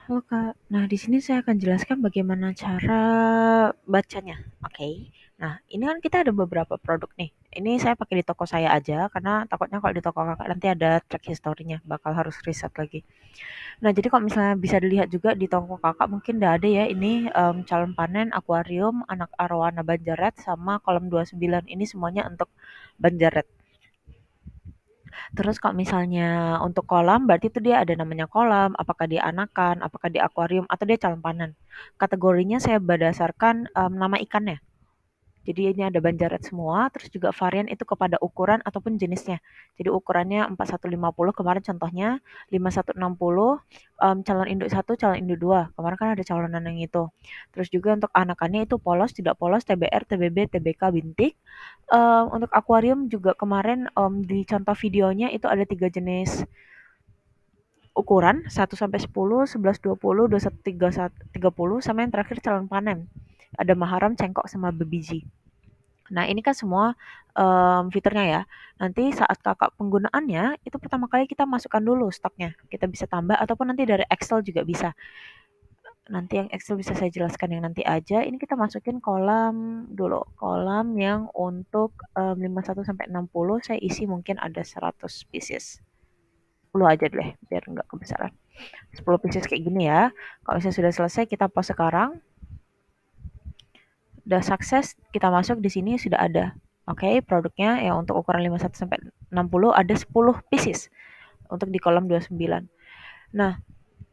Halo Kak, nah di sini saya akan jelaskan bagaimana cara bacanya. Oke. Nah, ini kan kita ada beberapa produk nih. Ini saya pakai di toko saya aja karena takutnya kalau di toko Kakak nanti ada track historinya, bakal harus riset lagi. Nah, jadi kalau misalnya bisa dilihat juga di toko Kakak mungkin udah ada ya ini calon panen, akuarium, anak arowana banjaret sama kolam 29. Ini semuanya untuk banjaret. Terus kalau misalnya untuk kolam, berarti itu dia ada namanya kolam, apakah dia anakan, apakah dia akuarium, atau dia calon panen. Kategorinya saya berdasarkan nama ikannya. Jadi ini ada banjaret semua, terus juga varian itu kepada ukuran ataupun jenisnya. Jadi ukurannya 4150 kemarin contohnya, 5160 calon induk satu, calon induk 2. Kemarin kan ada calonan yang itu. Terus juga untuk anakannya itu polos, tidak polos, TBR, TBB, TBK, bintik. Untuk akuarium juga kemarin di contoh videonya itu ada 3 jenis ukuran 1 sampai 10, 11, 20, 21, 30, sama yang terakhir calon panen. Ada maharam, cengkok, sama bebiji. Nah, ini kan semua fiturnya ya. Nanti saat kakak penggunaannya, itu pertama kali kita masukkan dulu stoknya. Kita bisa tambah ataupun nanti dari Excel juga bisa. Nanti yang Excel bisa saya jelaskan yang nanti aja. Ini kita masukin kolam dulu. Kolam yang untuk 51 sampai 60 saya isi mungkin ada 100 pieces. 10 aja deh biar nggak kebesaran. 10 pieces kayak gini ya. Kalau misalnya sudah selesai kita pause sekarang. Udah sukses, kita masuk di sini sudah ada. Oke, produknya ya untuk ukuran 51 sampai 60 ada 10 pieces untuk di kolom 29. Nah,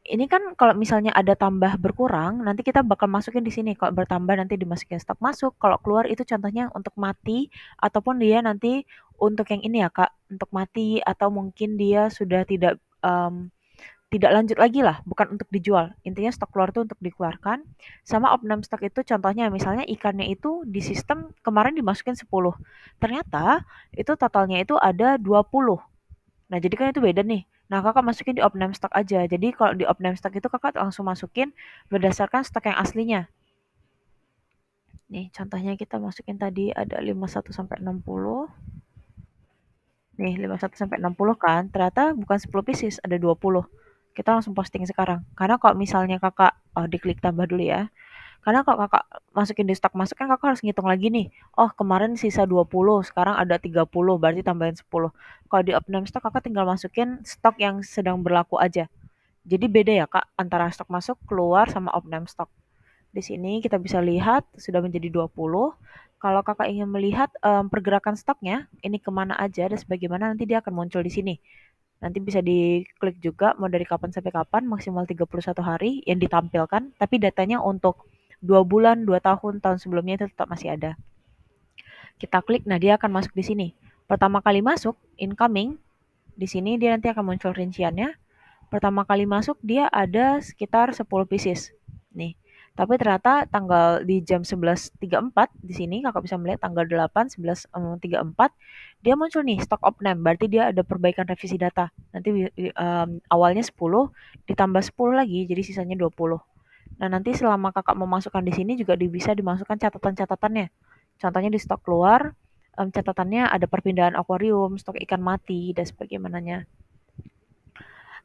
ini kan kalau misalnya ada tambah berkurang, nanti kita bakal masukin di sini. Kalau bertambah nanti dimasukin stok masuk. Kalau keluar itu contohnya untuk mati ataupun dia nanti untuk yang ini ya Kak, untuk mati atau mungkin dia sudah tidak lanjut lagi lah, bukan untuk dijual. Intinya stok keluar itu untuk dikeluarkan. Sama opname stok itu contohnya misalnya ikannya itu di sistem kemarin dimasukin 10. Ternyata itu totalnya itu ada 20. Nah, jadi kan itu beda nih. Nah, kakak masukin di opname stock aja. Jadi kalau di opname stock itu kakak langsung masukin berdasarkan stok yang aslinya. Nih, contohnya kita masukin tadi ada 51 sampai 60. Nih, 51 sampai 60 kan. Ternyata bukan 10 pieces, ada 20. Kita langsung posting sekarang. Karena kalau misalnya kakak, oh diklik tambah dulu ya. Karena kalau kakak masukin di stok masuk kan kakak harus ngitung lagi nih. Oh kemarin sisa 20, sekarang ada 30, berarti tambahin 10. Kalau di opname stok kakak tinggal masukin stok yang sedang berlaku aja. Jadi beda ya kak antara stok masuk, keluar sama opname stok. Di sini kita bisa lihat sudah menjadi 20. Kalau kakak ingin melihat pergerakan stoknya, ini kemana aja dan sebagaimana nanti dia akan muncul di sini. Nanti bisa diklik juga mau dari kapan sampai kapan, maksimal 31 hari yang ditampilkan, tapi datanya untuk 2 bulan, 2 tahun, tahun sebelumnya itu tetap masih ada. Kita klik, nah dia akan masuk di sini. Pertama kali masuk, incoming, di sini dia nanti akan muncul rinciannya. Pertama kali masuk dia ada sekitar 10 pieces. Nih. Tapi ternyata tanggal di jam 11.34 di sini kakak bisa melihat tanggal 8 11.34 dia muncul nih stock of name. Berarti dia ada perbaikan revisi data. Nanti awalnya 10 ditambah 10 lagi jadi sisanya 20. Nah, nanti selama kakak memasukkan di sini juga bisa dimasukkan catatan-catatannya. Contohnya di stok keluar catatannya ada perpindahan akuarium, stok ikan mati dan sebagainya.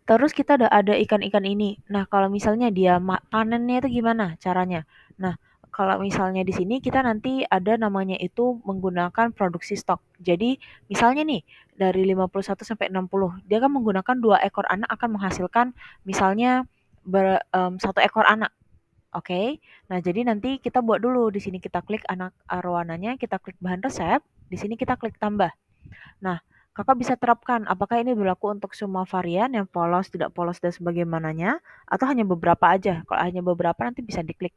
Terus kita ada ikan-ikan ini. Nah, kalau misalnya dia panennya itu gimana caranya? Nah, kalau misalnya di sini kita nanti ada namanya itu menggunakan produksi stok. Jadi, misalnya nih dari 51 sampai 60, dia kan menggunakan 2 ekor anak akan menghasilkan misalnya 1 ekor anak. Oke. Okay? Nah, jadi nanti kita buat dulu di sini kita klik anak arowananya, kita klik bahan resep, di sini kita klik tambah. Nah, kakak bisa terapkan apakah ini berlaku untuk semua varian yang polos, tidak polos, dan sebagaimananya, atau hanya beberapa aja. Kalau hanya beberapa nanti bisa diklik.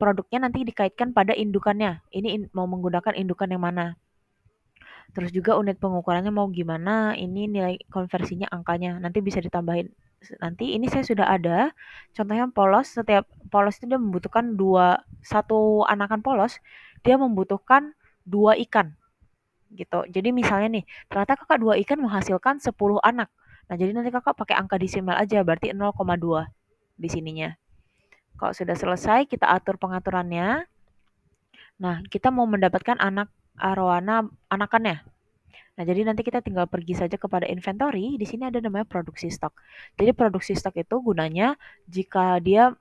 Produknya nanti dikaitkan pada indukannya. Ini mau menggunakan indukan yang mana. Terus juga unit pengukurannya mau gimana, ini nilai konversinya angkanya. Nanti bisa ditambahin. Nanti ini saya sudah ada. Contohnya polos, setiap polos itu dia membutuhkan satu anakan polos, dia membutuhkan 2 ikan gitu. Jadi misalnya nih, ternyata kakak 2 ikan menghasilkan 10 anak. Nah, jadi nanti kakak pakai angka desimal aja, berarti 0,2 di sininya. Kalau sudah selesai, kita atur pengaturannya. Nah, kita mau mendapatkan anak arowana anakannya. Nah, jadi nanti kita tinggal pergi saja kepada inventory, di sini ada namanya produksi stok. Jadi produksi stok itu gunanya jika dia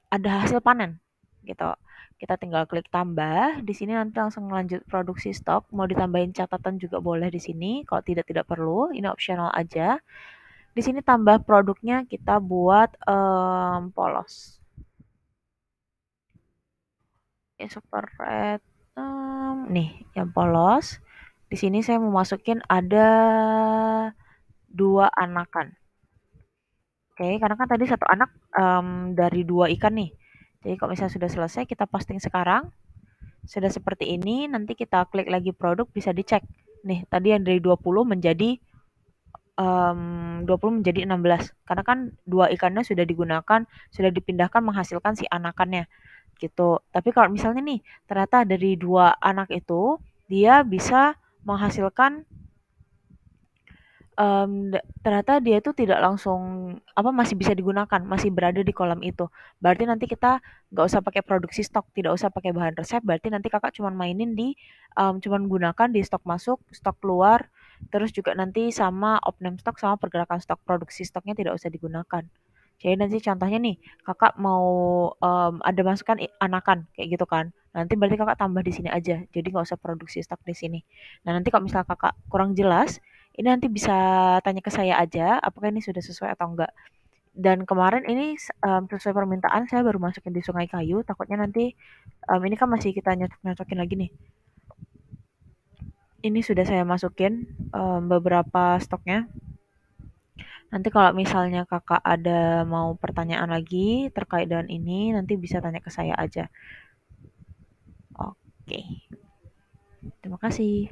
ada hasil panen gitu. Kita tinggal klik tambah, di sini nanti langsung lanjut produksi stok. Mau ditambahin catatan juga boleh di sini, kalau tidak perlu, ini optional aja. Di sini tambah produknya kita buat polos. Ya, super red. Nih, yang polos. Di sini saya mau masukin ada 2 anakan. Oke, karena kan tadi satu anak dari 2 ikan nih. Jadi kalau misalnya sudah selesai, kita posting sekarang. Sudah seperti ini, nanti kita klik lagi produk, bisa dicek. Nih, tadi yang dari 20 menjadi 20 menjadi 16. Karena kan 2 ikannya sudah digunakan, sudah dipindahkan menghasilkan si anakannya gitu. Tapi kalau misalnya nih, ternyata dari 2 anak itu dia bisa menghasilkan ternyata dia itu tidak langsung apa, masih bisa digunakan, masih berada di kolam itu. Berarti nanti kita nggak usah pakai produksi stok, tidak usah pakai bahan resep, berarti nanti Kakak cuman mainin di cuman gunakan di stok masuk, stok keluar, terus juga nanti sama opening stok sama pergerakan stok, produksi stoknya tidak usah digunakan. Jadi nanti contohnya nih, Kakak mau ada masukan anakan kayak gitu kan. Nanti berarti Kakak tambah di sini aja. Jadi nggak usah produksi stok di sini. Nah, nanti kalau misalnya Kakak kurang jelas, ini nanti bisa tanya ke saya aja apakah ini sudah sesuai atau enggak. Dan kemarin ini sesuai permintaan saya baru masukin di Sungai Kayu, takutnya nanti ini kan masih kita nyocok-nyocokin lagi nih. Ini sudah saya masukin beberapa stoknya. Nanti kalau misalnya kakak ada mau pertanyaan lagi terkait dengan ini, nanti bisa tanya ke saya aja. Oke, terima kasih.